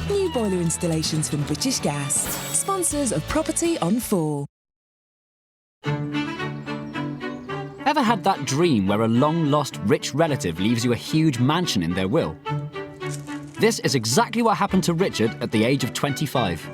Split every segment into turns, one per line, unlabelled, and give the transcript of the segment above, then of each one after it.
New boiler installations from British Gas. Sponsors of Property on 4.
Ever had that dream where a long-lost rich relative leaves you a huge mansion in their will? This is exactly what happened to Richard at the age of 25.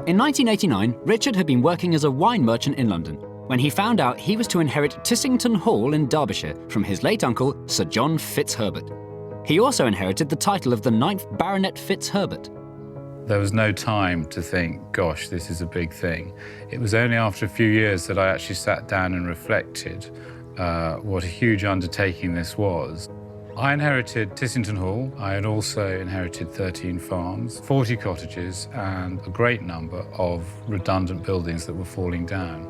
In 1989, Richard had been working as a wine merchant in London when he found out he was to inherit Tissington Hall in Derbyshire from his late uncle, Sir John Fitzherbert. He also inherited the title of the 9th Baronet Fitzherbert.
There was no time to think, gosh, this is a big thing. It was only after a few years that I actually sat down and reflected what a huge undertaking this was. I inherited Tissington Hall. I had also inherited 13 farms, 40 cottages, and a great number of redundant buildings that were falling down.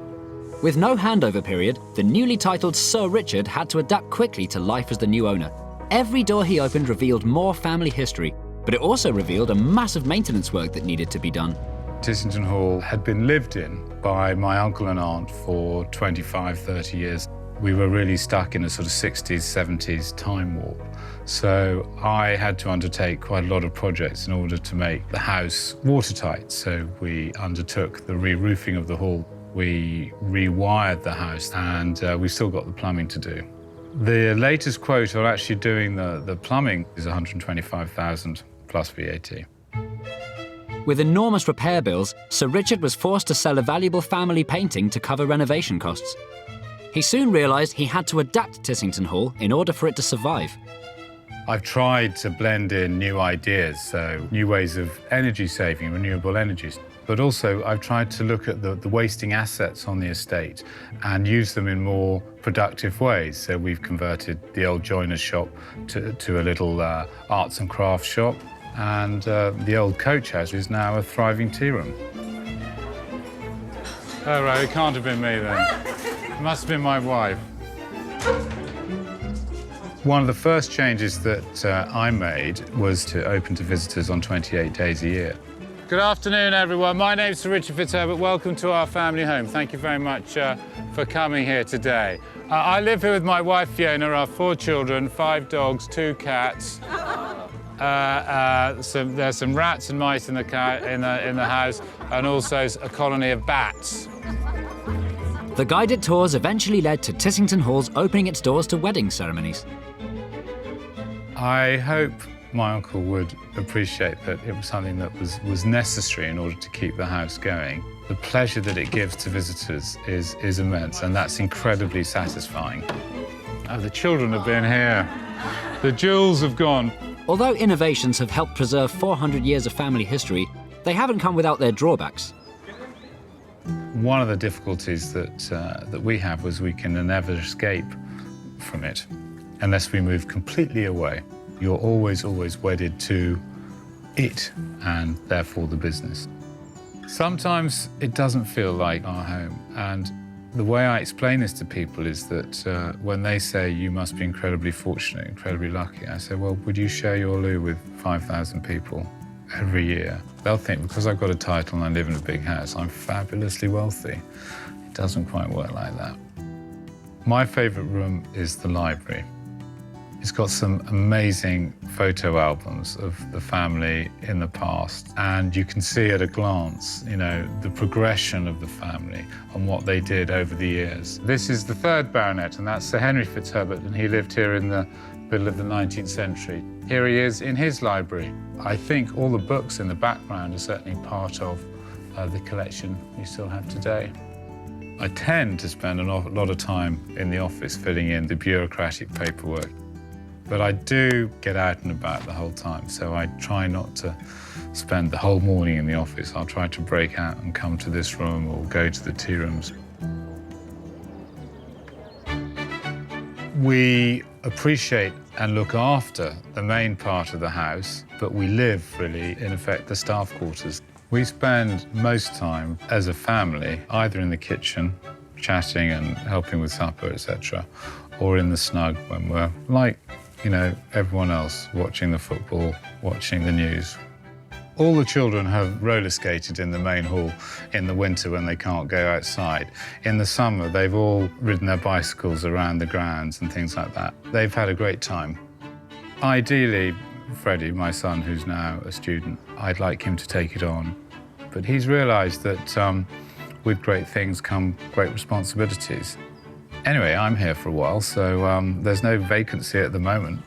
With no handover period, the newly titled Sir Richard had to adapt quickly to life as the new owner. Every door he opened revealed more family history, but it also revealed a massive maintenance work that needed to be done.
Tissington Hall had been lived in by my uncle and aunt for 25, 30 years. We were really stuck in a sort of 60s, 70s time warp. So I had to undertake quite a lot of projects in order to make the house watertight. So we undertook the re-roofing of the hall. We rewired the house, and we've still got the plumbing to do. The latest quote on actually doing the plumbing is $125,000 plus VAT.
With enormous repair bills, Sir Richard was forced to sell a valuable family painting to cover renovation costs. He soon realised he had to adapt Tissington Hall in order for it to survive.
I've tried to blend in new ideas, so new ways of energy saving, renewable energies. But also I've tried to look at the wasting assets on the estate and use them in more productive ways. So we've converted the old joiner's shop to a little arts and crafts shop, and the old coach house is now a thriving tea room. Oh, right, it can't have been me then. It must have been my wife. One of the first changes that I made was to open to visitors on 28 days a year. Good afternoon, everyone. My name's Sir Richard Fitzherbert. Welcome to our family home. Thank you very much for coming here today. I live here with my wife, Fiona, our 4 children, 5 dogs, 2 cats. There's some rats and mice in the house, and also a colony of bats.
The guided tours eventually led to Tissington Hall's opening its doors to wedding ceremonies.
I hope my uncle would appreciate that it was something that was necessary in order to keep the house going. The pleasure that it gives to visitors is immense, and that's incredibly satisfying. Oh, the children have been here. The jewels have gone.
Although innovations have helped preserve 400 years of family history, they haven't come without their drawbacks.
One of the difficulties that we have was we can never escape from it unless we move completely away. You're always wedded to it and therefore the business. Sometimes it doesn't feel like our home, and the way I explain this to people is that when they say you must be incredibly fortunate, incredibly lucky, I say, well, would you share your loo with 5,000 people every year? They'll think because I've got a title and I live in a big house, I'm fabulously wealthy. It doesn't quite work like that. My favourite room is the library. It's got some amazing photo albums of the family in the past, and you can see at a glance, you know, the progression of the family and what they did over the years. This is the 3rd Baronet, and that's Sir Henry Fitzherbert, and he lived here in the middle of the 19th century. Here he is in his library. I think all the books in the background are certainly part of the collection you still have today. I tend to spend a lot of time in the office filling in the bureaucratic paperwork. But I do get out and about the whole time, so I try not to spend the whole morning in the office. I'll try to break out and come to this room or go to the tea rooms. We appreciate and look after the main part of the house, but we live, really, in effect, the staff quarters. We spend most time as a family either in the kitchen, chatting and helping with supper, etc., or in the snug when we're like, you know, everyone else, watching the football, watching the news. All the children have roller skated in the main hall in the winter when they can't go outside. In the summer, they've all ridden their bicycles around the grounds and things like that. They've had a great time. Ideally, Freddie, my son, who's now a student, I'd like him to take it on. But he's realised that with great things come great responsibilities. Anyway, I'm here for a while, so there's no vacancy at the moment.